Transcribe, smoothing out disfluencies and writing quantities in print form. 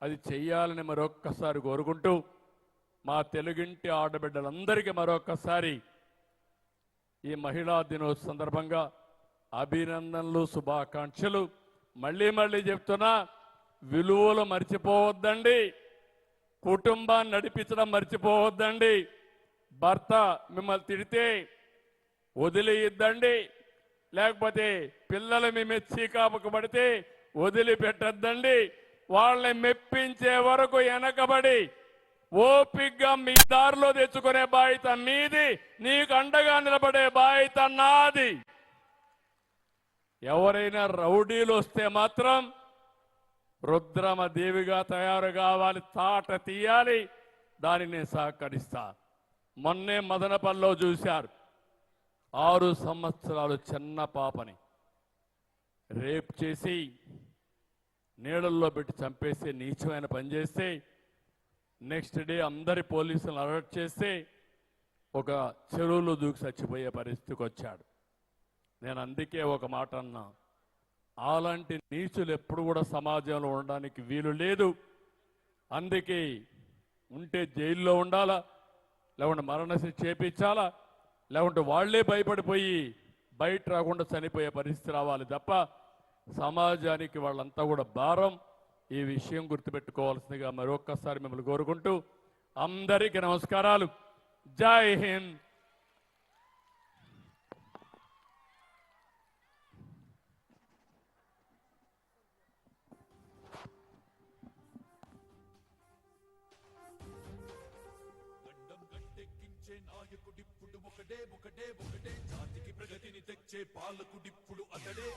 అది చెయ్యాలని మరొక్కసారి కోరుకుంటూ మా తెలుగింటి ఆడబిడ్డలందరికీ మరొక్కసారి ఈ మహిళా దినోత్సవ సందర్భంగా అభినందనలు, శుభాకాంక్షలు. మళ్ళీ చెప్తున్నా, విలువలు మర్చిపోవద్దండి, కుటుంబాన్ని నడిపించడం మర్చిపోవద్దండి. భర్త మిమ్మల్ని తిడితే వదిలేయద్దండి, లేకపోతే పిల్లలు మీ చీకాపుకు పడితే వదిలిపెట్టద్దండి. వాళ్ళని మెప్పించే వరకు వెనకబడి ఓపిగ్గా మీ దారిలో తెచ్చుకునే బాధ్యత మీది, నీకు అండగా నిలబడే బాధ్యత నాది. ఎవరైనా రౌడీలు వస్తే మాత్రం రుద్రమ దేవిగా తయారు కావాలి, తాట తీయాలి, దానిని నేను సహకరిస్తా. మొన్నే మదనపల్లిలో చూశారు, 6 సంవత్సరాలు చిన్న పాపని రేప్ చేసి నీళ్ళల్లో పెట్టి చంపేసి నీచమైన పని చేస్తే నెక్స్ట్ డే అందరి పోలీసులను అలర్ట్ చేస్తే ఒక చెరువులో దూకి చచ్చిపోయే పరిస్థితికి వచ్చాడు. నేను అందుకే ఒక మాట అన్నా, అలాంటి నీచులు ఎప్పుడు కూడా సమాజంలో ఉండడానికి వీలు లేదు. అందుకే ఉంటే జైల్లో ఉండాలా, లేకుంటే మరణశిక్ష చేపించాలా, లేకుంటే వాళ్లే భయపడిపోయి బయట రాకుండా చనిపోయే పరిస్థితి రావాలి తప్ప సమాజానికి వాళ్ళంతా కూడా భారం. ఈ విషయం గుర్తుపెట్టుకోవాల్సిందిగా మరొక్కసారి మిమ్మల్ని కోరుకుంటూ అందరికీ నమస్కారాలు. జై హింద్. నాయకుడిప్పుడు ఒకడే జాతికి ప్రగతిని తెచ్చే పాలకుడిప్పుడు అతడే